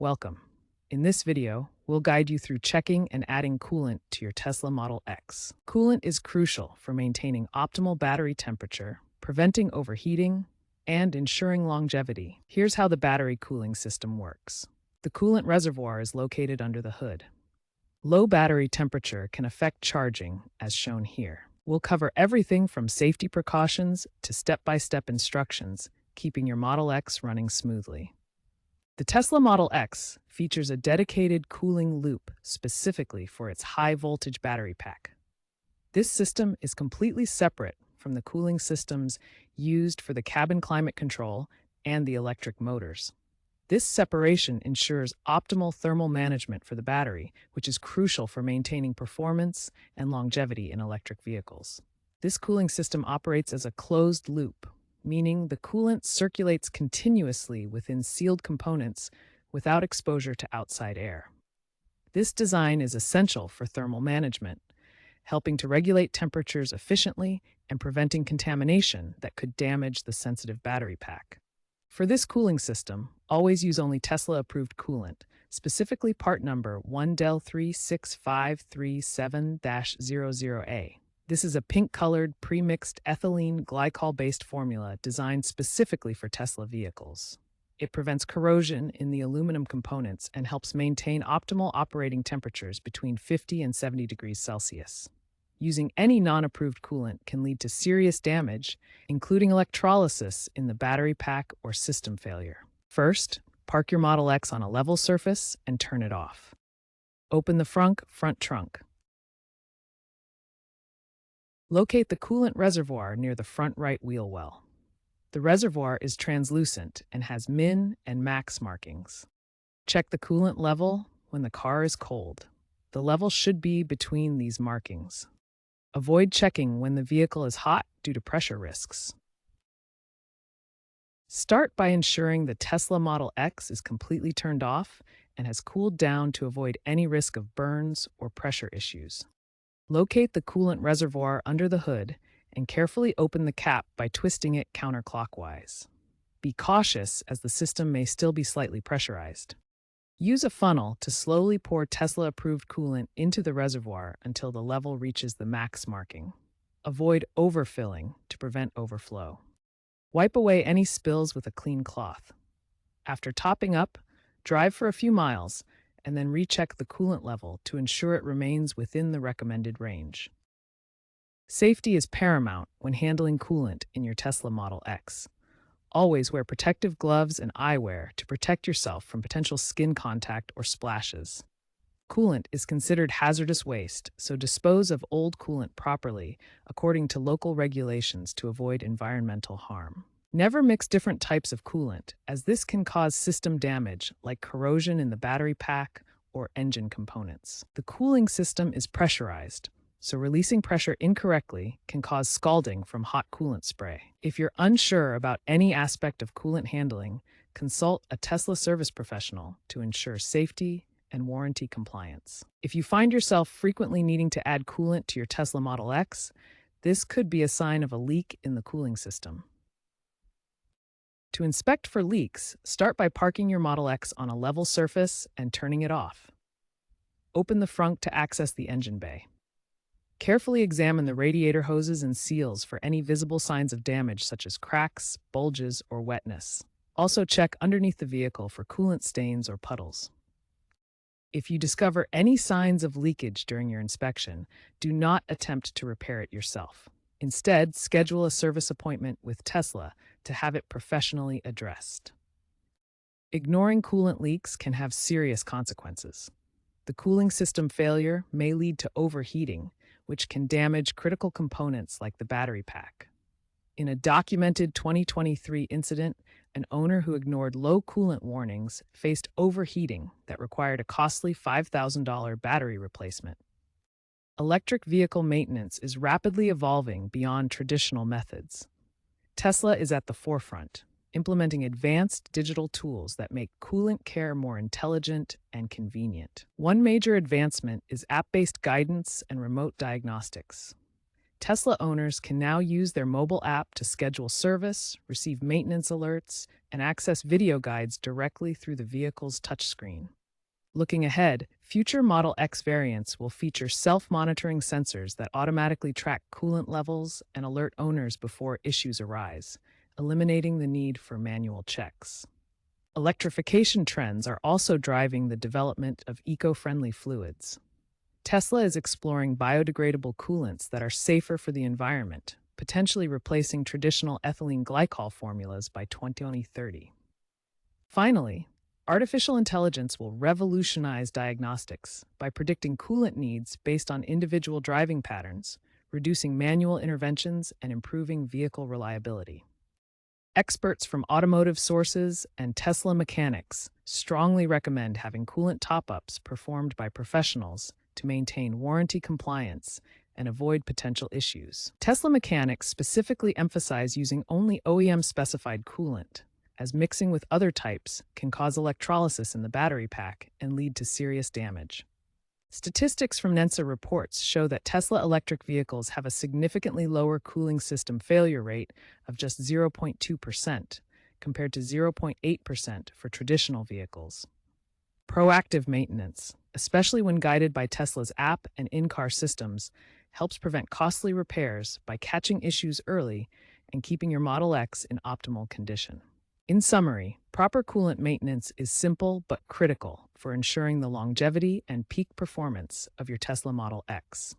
Welcome. In this video, we'll guide you through checking and adding coolant to your Tesla Model X. Coolant is crucial for maintaining optimal battery temperature, preventing overheating, and ensuring longevity. Here's how the battery cooling system works. The coolant reservoir is located under the hood. Low battery temperature can affect charging, as shown here. We'll cover everything from safety precautions to step-by-step instructions, keeping your Model X running smoothly. The Tesla Model X features a dedicated cooling loop specifically for its high-voltage battery pack. This system is completely separate from the cooling systems used for the cabin climate control and the electric motors. This separation ensures optimal thermal management for the battery, which is crucial for maintaining performance and longevity in electric vehicles. This cooling system operates as a closed loop, meaning the coolant circulates continuously within sealed components without exposure to outside air. This design is essential for thermal management, helping to regulate temperatures efficiently and preventing contamination that could damage the sensitive battery pack. For this cooling system, always use only Tesla-approved coolant, specifically part number 1Del36537-00A. This is a pink-colored, pre-mixed ethylene glycol-based formula designed specifically for Tesla vehicles. It prevents corrosion in the aluminum components and helps maintain optimal operating temperatures between 50 and 70 degrees Celsius. Using any non-approved coolant can lead to serious damage, including electrolysis in the battery pack or system failure. First, park your Model X on a level surface and turn it off. Open the front trunk. Locate the coolant reservoir near the front right wheel well. The reservoir is translucent and has min and max markings. Check the coolant level when the car is cold. The level should be between these markings. Avoid checking when the vehicle is hot due to pressure risks. Start by ensuring the Tesla Model X is completely turned off and has cooled down to avoid any risk of burns or pressure issues. Locate the coolant reservoir under the hood and carefully open the cap by twisting it counterclockwise. Be cautious as the system may still be slightly pressurized. Use a funnel to slowly pour Tesla-approved coolant into the reservoir until the level reaches the max marking. Avoid overfilling to prevent overflow. Wipe away any spills with a clean cloth. After topping up, drive for a few miles and then recheck the coolant level to ensure it remains within the recommended range. Safety is paramount when handling coolant in your Tesla Model X. Always wear protective gloves and eyewear to protect yourself from potential skin contact or splashes. Coolant is considered hazardous waste, so dispose of old coolant properly according to local regulations to avoid environmental harm. Never mix different types of coolant, as this can cause system damage like corrosion in the battery pack or engine components. The cooling system is pressurized, so releasing pressure incorrectly can cause scalding from hot coolant spray. If you're unsure about any aspect of coolant handling, consult a Tesla service professional to ensure safety and warranty compliance. If you find yourself frequently needing to add coolant to your Tesla Model X, this could be a sign of a leak in the cooling system. To inspect for leaks, start by parking your Model X on a level surface and turning it off. Open the front to access the engine bay. Carefully examine the radiator hoses and seals for any visible signs of damage such as cracks, bulges, or wetness. Also check underneath the vehicle for coolant stains or puddles. If you discover any signs of leakage during your inspection, do not attempt to repair it yourself. Instead, schedule a service appointment with Tesla to have it professionally addressed. Ignoring coolant leaks can have serious consequences. The cooling system failure may lead to overheating, which can damage critical components like the battery pack. In a documented 2023 incident, an owner who ignored low coolant warnings faced overheating that required a costly $5,000 battery replacement. Electric vehicle maintenance is rapidly evolving beyond traditional methods. Tesla is at the forefront, implementing advanced digital tools that make coolant care more intelligent and convenient. One major advancement is app-based guidance and remote diagnostics. Tesla owners can now use their mobile app to schedule service, receive maintenance alerts, and access video guides directly through the vehicle's touchscreen. Looking ahead, future Model X variants will feature self-monitoring sensors that automatically track coolant levels and alert owners before issues arise, eliminating the need for manual checks. Electrification trends are also driving the development of eco-friendly fluids. Tesla is exploring biodegradable coolants that are safer for the environment, potentially replacing traditional ethylene glycol formulas by 2030. Finally, artificial intelligence will revolutionize diagnostics by predicting coolant needs based on individual driving patterns, reducing manual interventions and improving vehicle reliability. Experts from automotive sources and Tesla mechanics strongly recommend having coolant top-ups performed by professionals to maintain warranty compliance and avoid potential issues. Tesla mechanics specifically emphasize using only OEM-specified coolant, as mixing with other types can cause electrolysis in the battery pack and lead to serious damage. Statistics from NHTSA reports show that Tesla electric vehicles have a significantly lower cooling system failure rate of just 0.2%, compared to 0.8% for traditional vehicles. Proactive maintenance, especially when guided by Tesla's app and in-car systems, helps prevent costly repairs by catching issues early and keeping your Model X in optimal condition. In summary, proper coolant maintenance is simple but critical for ensuring the longevity and peak performance of your Tesla Model X.